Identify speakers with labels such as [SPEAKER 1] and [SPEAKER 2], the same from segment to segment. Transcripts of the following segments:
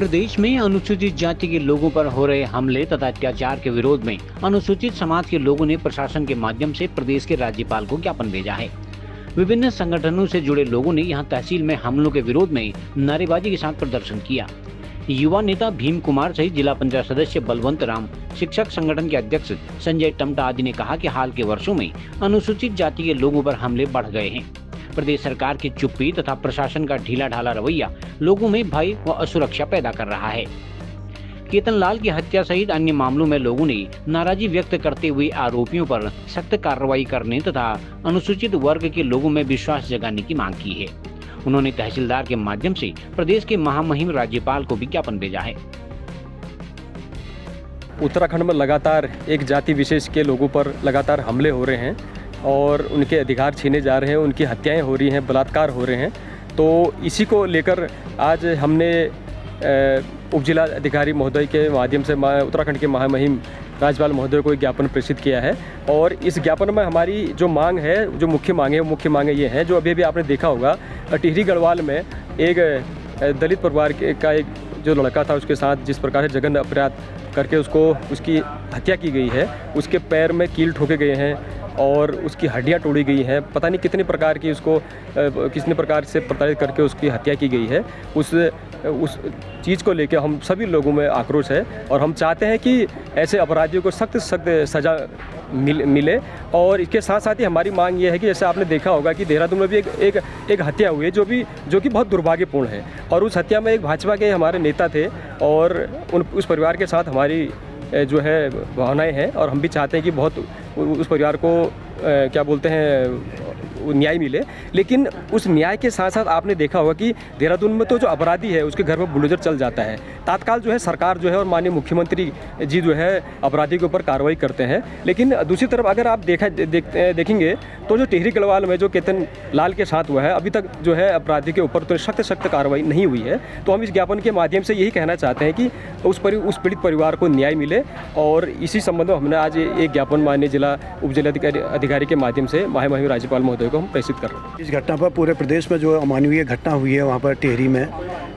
[SPEAKER 1] प्रदेश में अनुसूचित जाति के लोगों पर हो रहे हमले तथा अत्याचार के विरोध में अनुसूचित समाज के लोगों ने प्रशासन के माध्यम से प्रदेश के राज्यपाल को ज्ञापन भेजा है। विभिन्न संगठनों से जुड़े लोगों ने यहां तहसील में हमलों के विरोध में नारेबाजी के साथ प्रदर्शन किया। युवा नेता भीम कुमार सहित जिला पंचायत सदस्य बलवंत राम, शिक्षक संगठन के अध्यक्ष संजय टमटा आदि ने कहा कि हाल के वर्षों में अनुसूचित जाति के लोगों पर हमले बढ़ गए हैं। प्रदेश सरकार की चुप्पी तथा प्रशासन का ढीला ढाला रवैया लोगों में भय व असुरक्षा पैदा कर रहा है। केतन लाल की हत्या सहित अन्य मामलों में लोगों ने नाराजगी व्यक्त करते हुए आरोपियों पर सख्त कार्रवाई करने तथा अनुसूचित वर्ग के लोगों में विश्वास जगाने की मांग की है। उन्होंने तहसीलदार के माध्यम से प्रदेश के महामहिम राज्यपाल को भी ज्ञापन भेजा है।
[SPEAKER 2] उत्तराखंड में लगातार एक जाति विशेष के लोगों पर लगातार हमले हो रहे हैं और उनके अधिकार छीने जा रहे हैं, उनकी हत्याएं हो रही हैं, बलात्कार हो रहे हैं। तो इसी को लेकर आज हमने उप जिला अधिकारी महोदय के माध्यम से उत्तराखंड के महामहिम राज्यपाल महोदय को एक ज्ञापन प्रेषित किया है। और इस ज्ञापन में हमारी जो मांग है, जो मुख्य मांगें ये हैं, जो अभी अभी आपने देखा होगा टिहरी गढ़वाल में एक दलित परिवार का एक जो लड़का था, उसके साथ जिस प्रकार से जघन्य अपराध करके उसकी हत्या की गई है, उसके पैर में कील ठोके गए हैं और उसकी हड्डियां तोड़ी गई हैं। पता नहीं कितने प्रकार की उसको कितने प्रकार से प्रताड़ित करके उसकी हत्या की गई है। उस चीज़ को लेकर हम सभी लोगों में आक्रोश है और हम चाहते हैं कि ऐसे अपराधियों को सख्त सज़ा मिले। और इसके साथ साथ ही हमारी मांग ये है कि जैसे आपने देखा होगा कि देहरादून में भी एक हत्या हुई है जो कि बहुत दुर्भाग्यपूर्ण है। और उस हत्या में एक भाजपा के हमारे नेता थे और उस परिवार के साथ हमारी जो है भावनाएं हैं और हम भी चाहते हैं कि बहुत उस परिवार को क्या बोलते हैं न्याय मिले। लेकिन उस न्याय के साथ साथ आपने देखा होगा कि देहरादून में तो जो अपराधी है उसके घर में बुलडोजर चल जाता है। तत्काल जो है सरकार जो है और माननीय मुख्यमंत्री जी जो है अपराधी के ऊपर कार्रवाई करते हैं। लेकिन दूसरी तरफ अगर आप देखेंगे तो जो टिहरी गढ़वाल में जो केतन लाल के साथ हुआ है, अभी तक जो है अपराधी के ऊपर तो सख्त कार्रवाई नहीं हुई है। तो हम इस ज्ञापन के माध्यम से यही कहना चाहते हैं कि उस पीड़ित परिवार को न्याय मिले। और इसी संबंध में हमने आज एक ज्ञापन माननीय जिला उप जिला अधिकारी के माध्यम से महामहिम राज्यपाल महोदय को हम प्रेषित कर रहे हैं।
[SPEAKER 3] इस घटना पर पूरे प्रदेश में जो अमानवीय घटना हुई है, वहाँ पर टिहरी में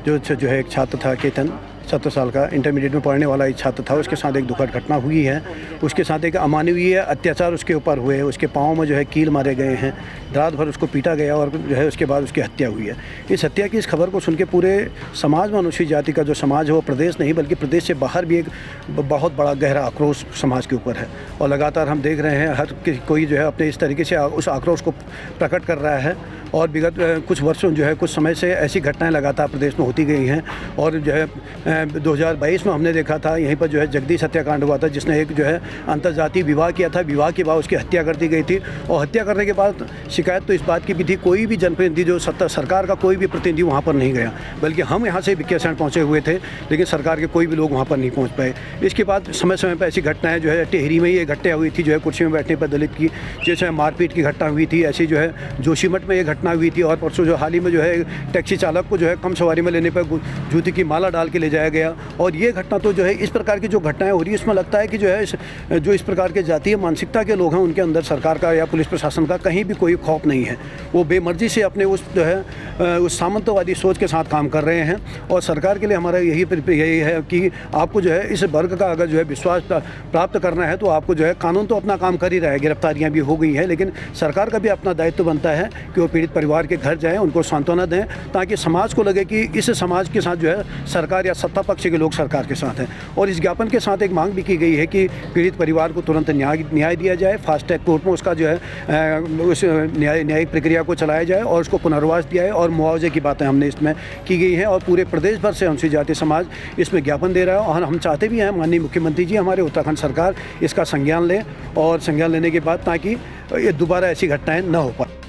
[SPEAKER 3] जो है एक छात्र था केतन, 17 साल का इंटरमीडिएट में पढ़ने वाला एक छात्र था, उसके साथ एक दुखद घटना हुई है। उसके साथ एक अमानवीय अत्याचार उसके ऊपर हुए, उसके पाँव में जो है कील मारे गए हैं, रात भर उसको पीटा गया और जो है उसके बाद उसकी हत्या हुई है। इस हत्या की इस खबर को सुन के पूरे समाज में अनुसूचित जाति का जो समाज है वो प्रदेश नहीं बल्कि प्रदेश से बाहर भी एक बहुत बड़ा गहरा आक्रोश समाज के ऊपर है। और लगातार हम देख रहे हैं हर कोई जो है अपने इस तरीके से उस आक्रोश को प्रकट कर रहा है। और विगत कुछ वर्षों जो है कुछ समय से ऐसी घटनाएं लगातार प्रदेश में होती गई हैं। और जो है 2022 में हमने देखा था यहीं पर जो है जगदीश हत्याकांड हुआ था, जिसने एक जो है अंतर्जातीय विवाह किया था। विवाह के बाद उसकी हत्या कर दी गई थी और हत्या करने के बाद शिकायत तो इस बात की भी थी, कोई भी जनप्रतिनिधि जो सरकार का कोई भी प्रतिनिधि वहाँ पर नहीं गया, बल्कि हम यहाँ से विज्ञापन पहुँचे हुए थे, लेकिन सरकार के कोई भी लोग वहाँ पर नहीं पहुँच पाए। इसके बाद समय समय पर ऐसी घटनाएँ जो है टिहरी में ये घटना हुई थी, जो है कुर्सी में बैठने पर दलित की जैसे मारपीट की घटना हुई थी, ऐसी जो है जोशीमठ में ये घटना हुई थी। और परसों जो हाल ही में जो है टैक्सी चालक को जो है कम सवारी में लेने पर जूते की माला डाल के ले जाया गया। और ये घटना तो जो है इस प्रकार की जो घटनाएं हो रही है, इसमें लगता है कि जो है जो इस प्रकार के जातीय मानसिकता के लोग हैं उनके अंदर सरकार का या पुलिस प्रशासन का कहीं भी कोई खौफ नहीं है। वो बेमर्जी से अपने उस जो है उस सामंतवादी सोच के साथ काम कर रहे हैं। और सरकार के लिए हमारा यही है कि आपको जो है इस वर्ग का अगर जो है विश्वास प्राप्त करना है तो आपको जो है कानून तो अपना काम कर ही रहा है, गिरफ्तारियाँ भी हो गई हैं, लेकिन सरकार का भी अपना दायित्व बनता है कि वो पीड़ित परिवार के घर जाएं, उनको सांत्वना दें, ताकि समाज को लगे कि इस समाज के साथ जो है सरकार या सत्ता पक्ष के लोग सरकार के साथ हैं। और इस ज्ञापन के साथ एक मांग भी की गई है कि पीड़ित परिवार को तुरंत न्याय दिया जाए, फास्ट ट्रैक कोर्ट में उसका जो है उस न्यायिक प्रक्रिया को चलाया जाए और उसको पुनर्वास दिया है। और मुआवजे की बातें हमने इसमें की गई हैं और पूरे प्रदेश भर से अनुसूचित जाति समाज इसमें ज्ञापन दे रहा है। और हम चाहते भी हैं माननीय मुख्यमंत्री जी, हमारे उत्तराखंड सरकार इसका संज्ञान लें और संज्ञान लेने के बाद ताकि ये दोबारा ऐसी घटनाएं न हो पाए।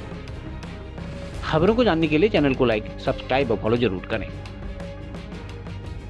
[SPEAKER 1] खबरों को जानने के लिए चैनल को लाइक, सब्सक्राइब और फॉलो जरूर करें।